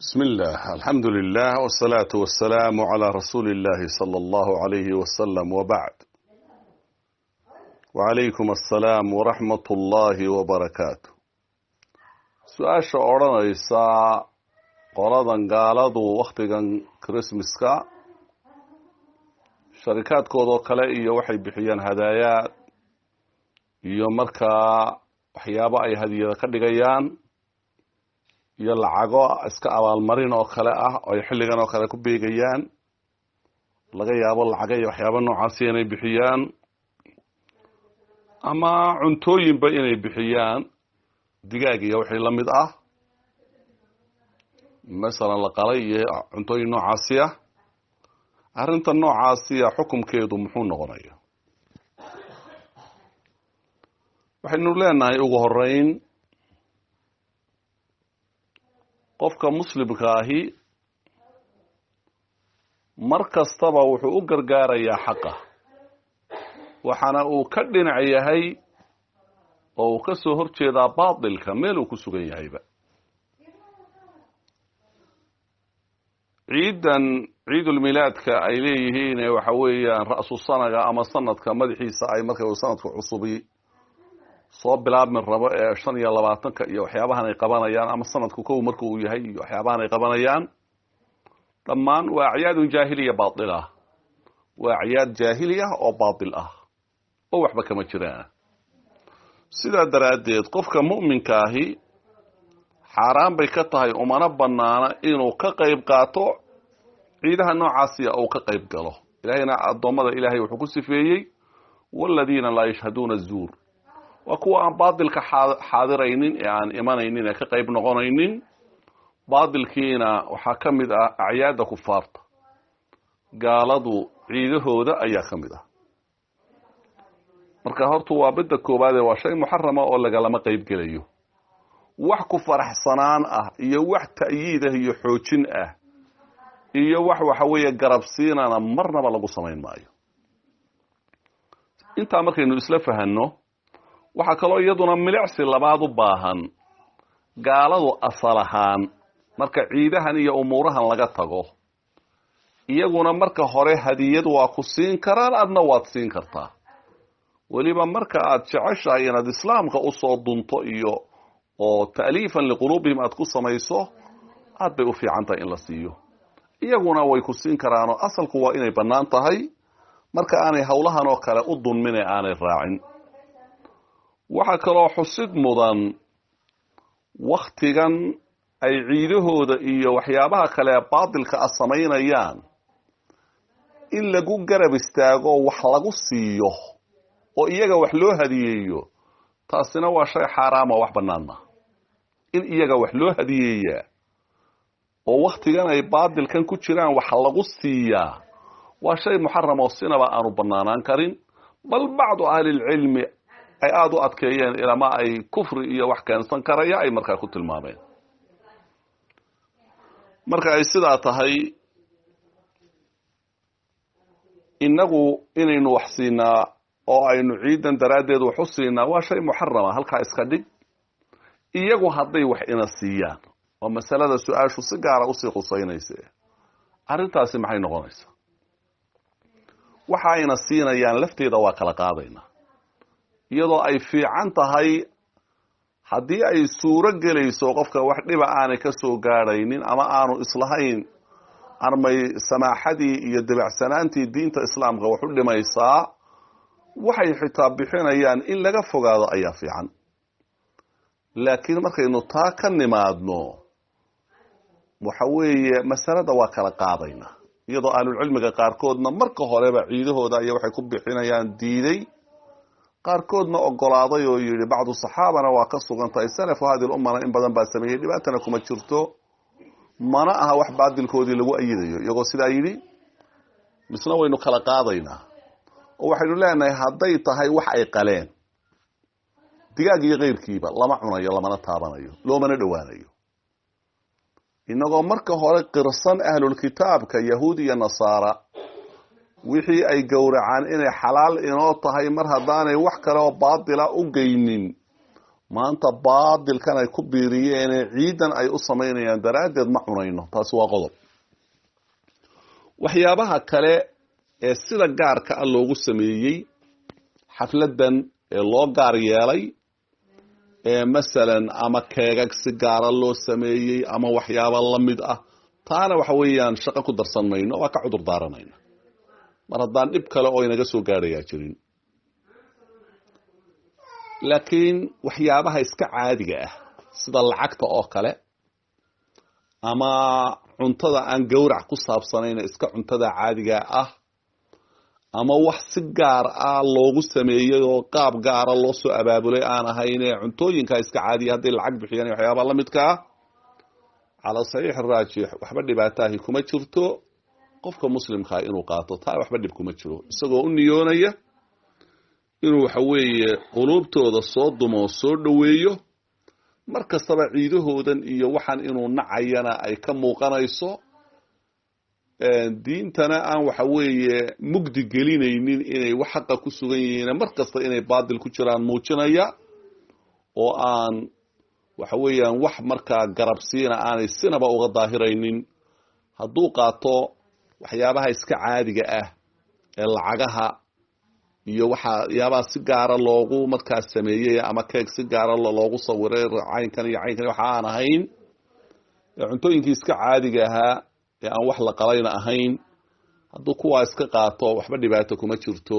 بسم الله الحمد لله والصلاة والسلام على رسول الله صلى الله عليه وسلم وبعد وعليكم السلام ورحمة الله وبركاته سؤال شعورنا يسا قرادا قالوا وقتاً كريسمسكا شركات كودو كلاي وحي بحيان هدايا يومركا وحيابا أي هدية كدقيان iyo lacago iska abaalmarin oo kale ah oo xilligan oo kale ku beegayaan laga yaabo lacag iyo waxyaabo noocaas inay bixiyaan ama cuntooyinba inay bixiyaan digaag iyo wixii la mid ah mesela la qalay iyo cuntooyin noocaas ah arinta noocaas ah xukunkeedu muxuu noqonayaa waxaynu leenahay ugu horeyn qofka muslimka ahi markastaba wuxuu u gargaarayaa xaqa waxana uu ka dhinac yahay oo uu ka soo horjeedaa baatilka meel uu ku sugan yahayba ciidul milaadka ay leeyihiin waxa weeyaan ra'su sanaga ama sanadka madaxiisa ay markay sanadku cusubi soo bilaabmin rabo ee 25ka iyo waxyaabahan ay qabanayaan ama sanadku kow markuu yahay iyo waxyaabahan ay qabanayaan dhammaan waa ciyaad jaahiliya baatila waa ciyaad jaahiliya oo baatil ah oo waxba kama jiraan sida daraadeed qofka muuminka ahi xaraan bay ka tahay umana banaana inuu ka qayb qaato ciidaha noocaas ah oo ka qayb galo ilaahayna adoomada ilaahay wuxuu ku sifeeyay walladina la yashhaduna az-zur وكوا عن باطل كحاضرين يعني إيمانين كقريب نقونين باطل كينا وحكم ذا أعياد كفارت قالوا عيده ذا أي خمده مركهرت وابد كوباد وشيء محرمة ولا قال ما قريب كليه وحكوا فرح صنان يوح تأييده يحوشن يوح وحوي قرب سينا مرنا بلا قصمين ماي أنت أمرك إنه إسلافه إنه waxa kale iyaduna milicsi labaad u baahan gaaladu asalahan marka ciidahan iyo umuurahan laga tago iyaguna marka hore hadiyad waa ku siin karaan adna waad siin kartaa waliba marka aad jeceshahay inaad islaamka u soo dunto iyo oo ta'liifan liqulubihim aad ku samayso aad bay u fiicantahay in la siiyo iyaguna way ku siin karaan oo asalku waa inay banaan tahay marka aanay hawlahan oo kale u dunmin aanay raacin waxa kaloo xusid mudan waqtigan ay ciidahooda iyo waxyaabaha kale baatilka ah sameynayaan in lagu garab istaago wax lagu siiyo oo iyaga wax loo hadiyeeyo taasina waa shay xaraam ah wax banaana in iyaga wax loo hadiyeeyaa oo waqtigan ay baatilkan ku jiraan wax lagu siiyaa waa shay muharram oo sinaba aanu banaanaan karin bal bacdu ahli ilmi ay aad u adkeeyeen ilaa ay kufri iyo wax keensan karaya ay markaa ku tilmaameen marka ay sidaa tahay inagu inaynu wax siinaa oo aynu ciidan daraadeed wax u siinaa waa shay muharrama halka iska dhig iyagu hadday wax ina siiyaan oo masalada su'aashu si gaar ah u sii qusaynaysa arintaasi maxay noqonaysaa waxa ayna siinayaan lafteeda waa kala qaadayna iyadoo ay fiican tahay haddii ay suuro gelayso qofka wax dhiba aanay ka soo gaadhaynin ama aanu islahayn armay samaaxadii iyo dabacsanaantii diinta islaamka wax u dhimaysaa waxay xitaa bixinayaan in laga fogaado ayaa fiican laakiin markaynu taa ka nimaadno waxa weeye masalada waa kala qaadayna iyadoo ahlulcilmiga qaarkoodna marka horeba ciidahooda iyo waxay ku bixinayaan diiday qaarkoodna ogolaaday oo yiri bacdu saxaabana waa ka sugantay salaf hadii ummana in badan baa sameeyay dhibaatana kuma jirto mana aha wax baadilkoodii lagu ayidayo iyagoo sidaa yiri misna waynu kala qaadaynaa oo waxaynu leenahay hadday tahay wax ay qaleen digaag iyo qeyrkiiba lama cunayo lamana taabanayo loomana dhawaanayo inagoo marka hore qirsan ahlul kitaabka yahuud iyo nasaara wixii ay gowracaan inay xalaal inoo tahay mar hadaanay wax kale oo baatila u geynin maanta baadilkan ay ku biiriyeen ciidan ay u samaynayaan daraaddeed ma cunayno. taasi waa qodob. waxyaabaha kale ee sida gaarka ah loogu sameeyey xafladan ee loo gaar yeelay masalan ama keegag si gaara loo sameeyey ama waxyaaba la mid ah, taana waxa weeyaan shaqo ku darsan mayno, waa ka cudur daaranayna mar haddaan dhib kale oo inaga soo gaarayaa jirin. laakiin waxyaabaha iska caadiga ah sida lacagta oo kale ama cuntada aan gowrac ku saabsanayn iska cuntada caadiga ah ama wax si gaar ah loogu sameeyay oo qaab gaara loo soo abaabulay aan ahayn cuntooyinka iska caadiga hadii lacag bixiyaan waxyaabaha la midka ah ala saxiix raajix waxba dhibaataahi kuma jirto. qofka muslimka inuu qaato taa waxba dhib kuma jiro, isagoo u niyoonaya inuu waxa weeye qulubtooda soo dumo soo dhaweeyo mar kastaba ciidahoodan iyo waxaan inuu nacayana ay ka muuqanayso, diintana aan waxa weeye mugdi gelinaynin inay wax xaq ku sugan yihiin mar kasta inay baadil ku jiraan muujinaya, oo aan waxa weeyaan wax markaa garabsiina aanay sinaba uga daahiraynin. hadduu qaato waxyaabaha iska caadiga ah ee lacagaha iyo waxyaabaha si gaara loogu markaa sameeyey ama keeg si gaara loogu sawiray caynkan iyo caynkan waxa aan ahayn cuntooyinkii iska caadiga ahaa ee aan wax la qalayna ahayn, hadduu kuwaa iska qaato waxba dhibaato kuma jirto.